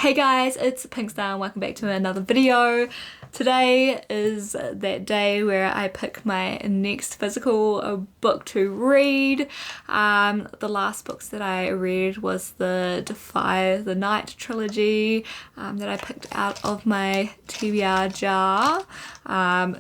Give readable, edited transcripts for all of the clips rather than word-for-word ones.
Hey guys, it's Pinkstar and welcome back to another video. Today is that day where I pick my next physical book to read. The last books that I read was the Defy the Night trilogy that I picked out of my TBR jar.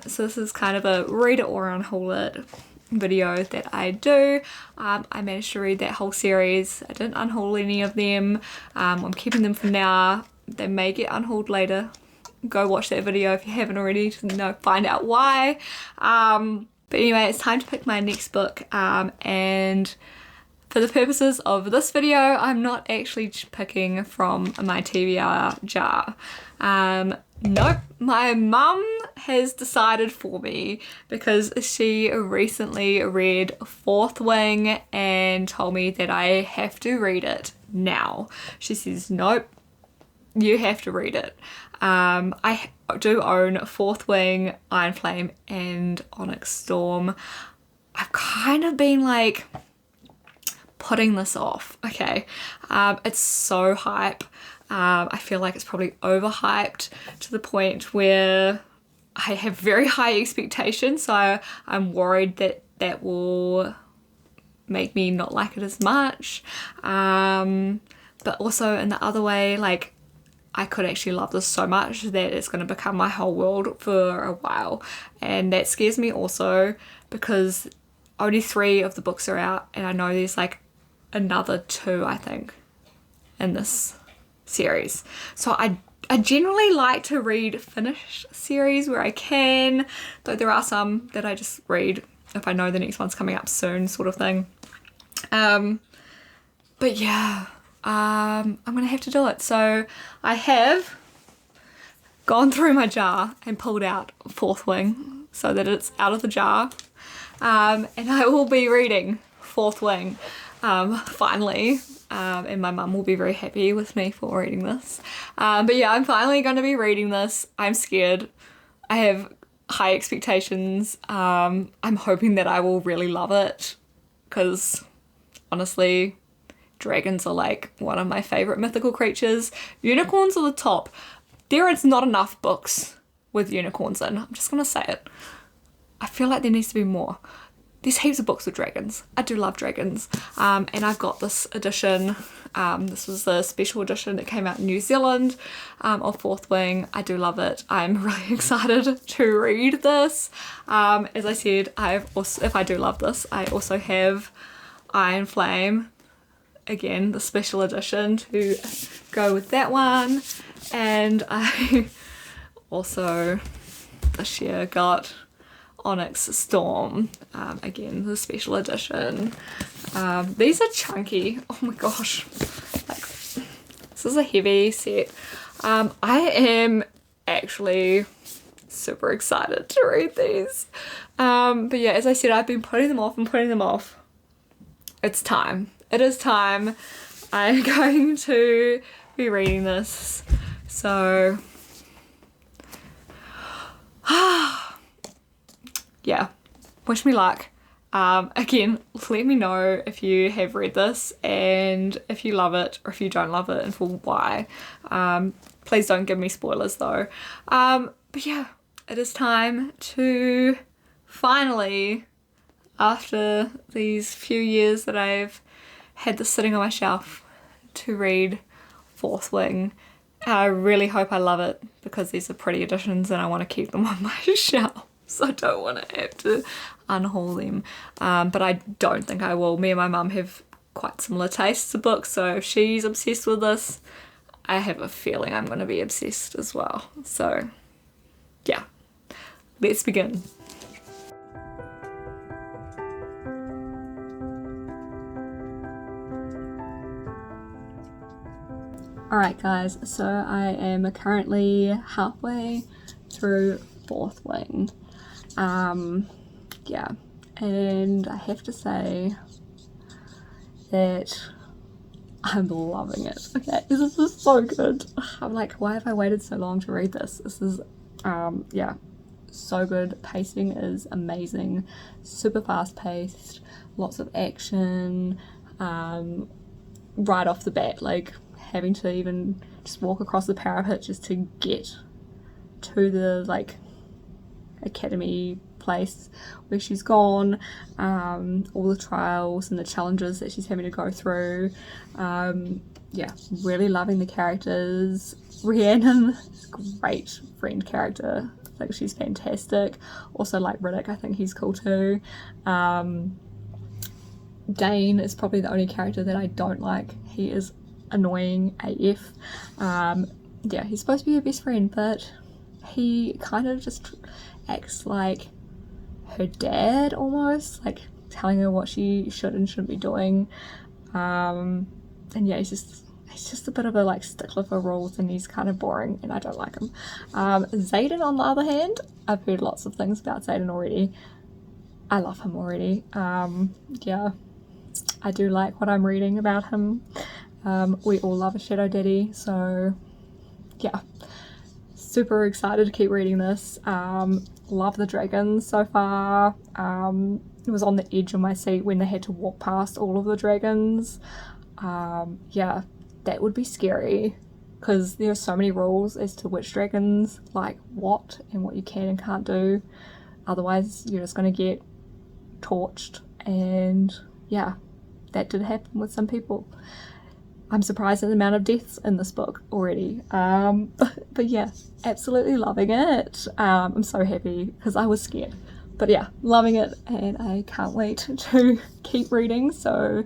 So this is kind of a read it or unhaul it video that I do. I managed to read that whole series. I didn't unhaul any of them. I'm keeping them for now. They may get unhauled later. Go watch that video if you haven't already to find out why. But anyway, it's time to pick my next book, and for the purposes of this video, I'm not actually picking from my TBR jar. Nope, my mum has decided for me because she recently read Fourth Wing and told me that I have to read it now. She says, nope, you have to read it. I do own Fourth Wing, Iron Flame and Onyx Storm. I've kind of been like putting this off, okay? It's so hype. I feel like it's probably overhyped to the point where I have very high expectations, so I'm worried that that will make me not like it as much. But also in the other way, like, I could actually love this so much that it's going to become my whole world for a while. And that scares me also because only 3 of the books are out and I know there's like another 2, I think, in this series. So I generally like to read finished series where I can, though there are some that I just read if I know the next one's coming up soon, sort of thing. But yeah, I'm gonna have to do it. So I have gone through my jar and pulled out Fourth Wing so that it's out of the jar, and I will be reading Fourth Wing finally. And my mum will be very happy with me for reading this. But yeah, I'm finally going to be reading this. I'm scared. I have high expectations. I'm hoping that I will really love it because honestly, dragons are like one of my favourite mythical creatures. Unicorns are the top. There is not enough books with unicorns in. I'm just going to say it. I feel like there needs to be more. There's heaps of books with dragons. I do love dragons. And I've got this edition. This was the special edition that came out in New Zealand of Fourth Wing. I do love it. I'm really excited to read this. As I said, if I do love this, I also have Iron Flame. Again, the special edition to go with that one. And I also this year got Onyx Storm, again the special edition. These are chunky. Oh my gosh, like, this is a heavy set. I am actually super excited to read these. But yeah, as I said, I've been putting them off and putting them off. It's time. It is time. I'm going to be reading this. So yeah, wish me luck. Again, let me know if you have read this and if you love it or if you don't love it and for why. Please don't give me spoilers though. But yeah, it is time to finally, after these few years that I've had this sitting on my shelf, to read Fourth Wing. I really hope I love it because these are pretty editions and I want to keep them on my shelf. So I don't want to have to unhaul them. But I don't think I will. Me and my mum have quite similar tastes of books, so if she's obsessed with this, I have a feeling I'm going to be obsessed as well. So yeah, let's begin. Alright guys, so I am currently halfway through Fourth Wing. Yeah, and I have to say that I'm loving it. Okay, this is so good. I'm like, why have I waited so long to read this? This is, yeah, so good. Pacing is amazing, super fast paced, lots of action, right off the bat, like having to even just walk across the parapet just to get to the like academy place where she's gone, all the trials and the challenges that she's having to go through. Yeah, really loving the characters. Rhiannon, great friend character. I think she's fantastic. Also like Riddick, I think he's cool too. Dane is probably the only character that I don't like. He is annoying AF. Yeah, he's supposed to be her best friend, but he kind of just acts like her dad almost, like telling her what she should and shouldn't be doing. And yeah, he's just a bit of a like stickler for rules, and he's kind of boring and I don't like him. Xaden on the other hand, I've heard lots of things about Xaden already. I love him already. Yeah, I do like what I'm reading about him. We all love a Shadow Daddy, so yeah, super excited to keep reading this. Love the dragons so far. It was on the edge of my seat when they had to walk past all of the dragons. Yeah, that would be scary because there are so many rules as to which dragons like what and what you can and can't do. Otherwise you're just going to get torched, and yeah, that did happen with some people. I'm surprised at the amount of deaths in this book already. But yeah, absolutely loving it. I'm so happy because I was scared. But yeah, loving it, and I can't wait to keep reading. So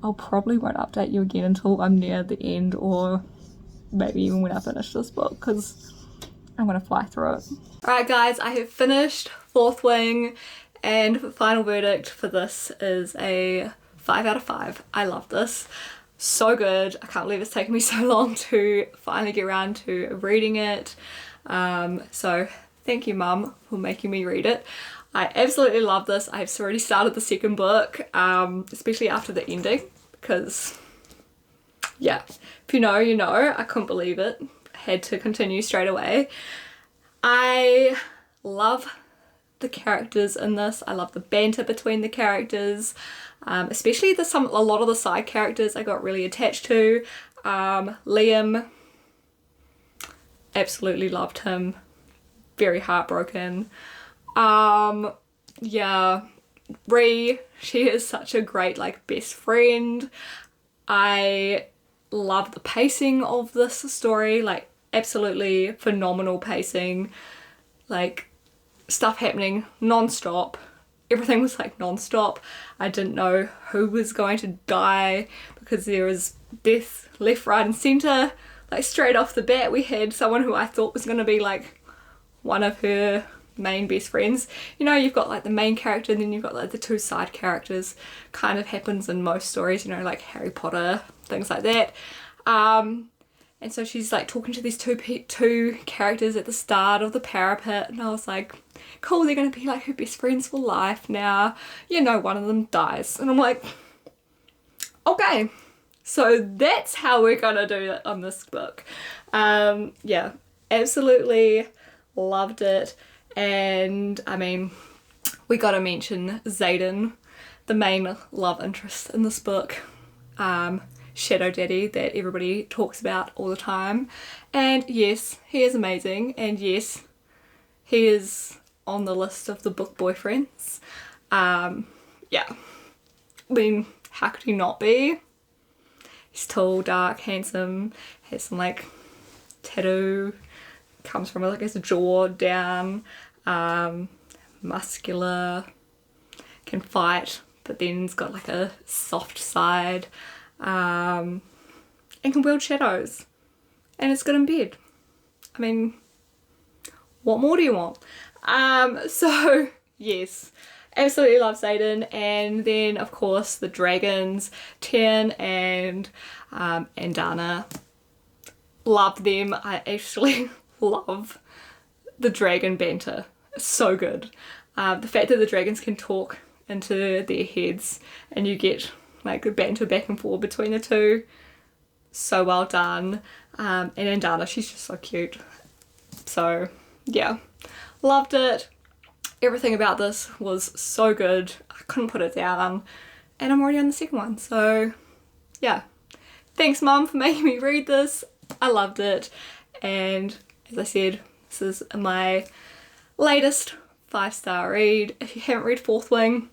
I'll probably won't update you again until I'm near the end, or maybe even when I finish this book, because I'm going to fly through it. Alright guys, I have finished Fourth Wing, and final verdict for this is a 5 out of 5. I love this. So good. I can't believe it's taken me so long to finally get around to reading it. So thank you, Mum, for making me read it. I absolutely love this. I've already started the second book, especially after the ending, because yeah, if you know, you know. I couldn't believe it. I had to continue straight away. I love the characters in this. I love the banter between the characters, especially a lot of the side characters I got really attached to. Liam, absolutely loved him. Very heartbroken. Yeah, Rhi, she is such a great like best friend. I love the pacing of this story, like absolutely phenomenal pacing, like stuff happening non-stop. Everything was like non-stop. I didn't know who was going to die because there was death left, right and centre. Like straight off the bat we had someone who I thought was going to be like one of her main best friends. You know, you've got like the main character and then you've got like the two side characters. Kind of happens in most stories, you know, like Harry Potter, things like that. And so she's like talking to these two characters at the start of the parapet, and I was like, cool, they're gonna be like her best friends for life now. You know, one of them dies. And I'm like, okay, so that's how we're gonna do it on this book. Yeah, absolutely loved it. And I mean, we gotta mention Xaden, the main love interest in this book. Shadow Daddy that everybody talks about all the time. And yes, he is amazing, and yes, he is on the list of the book boyfriends. Yeah, I mean, how could he not be? He's tall, dark, handsome, has some like tattoo, comes from like his jaw down, muscular, can fight, but then he's got like a soft side. And can wield shadows, and it's good in bed. I mean, what more do you want? So yes, absolutely love Xaden. And then of course the dragons, Tien and Andana, love them. I actually love the dragon banter. It's so good. The fact that the dragons can talk into their heads and you get like the banter back and forth between the two, so well done. And Andana, she's just so cute. So yeah, loved it. Everything about this was so good. I couldn't put it down, and I'm already on the second one. So yeah, thanks Mum for making me read this. I loved it, and as I said, this is my latest 5-star read. If you haven't read Fourth Wing,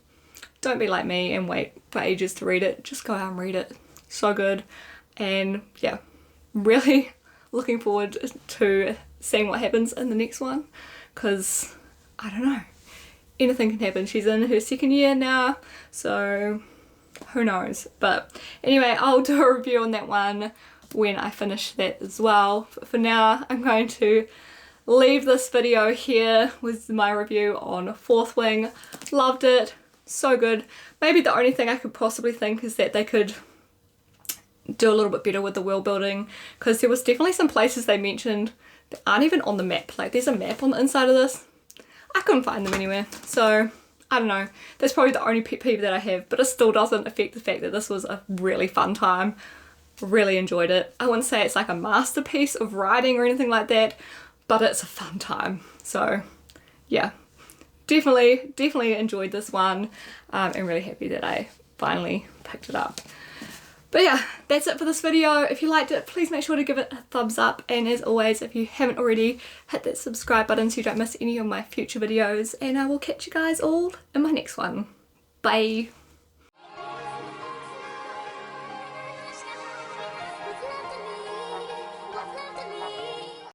don't be like me and wait for ages to read it. Just go out and read it. So good. And yeah, really looking forward to seeing what happens in the next one, because I don't know, anything can happen. She's in her 2nd year now, so who knows. But anyway, I'll do a review on that one when I finish that as well. But for now, I'm going to leave this video here with my review on Fourth Wing. Loved it, so good. Maybe the only thing I could possibly think is that they could do a little bit better with the world building, because there was definitely some places they mentioned that aren't even on the map. Like, there's a map on the inside of this. I couldn't find them anywhere, so I don't know. That's probably the only pet peeve that I have, but it still doesn't affect the fact that this was a really fun time. Really enjoyed it. I wouldn't say it's like a masterpiece of writing or anything like that, but it's a fun time. So yeah, definitely enjoyed this one. I'm really happy that I finally picked it up. But yeah, that's it for this video. If you liked it, please make sure to give it a thumbs up, and as always, if you haven't already, hit that subscribe button so you don't miss any of my future videos, and I will catch you guys all in my next one. Bye!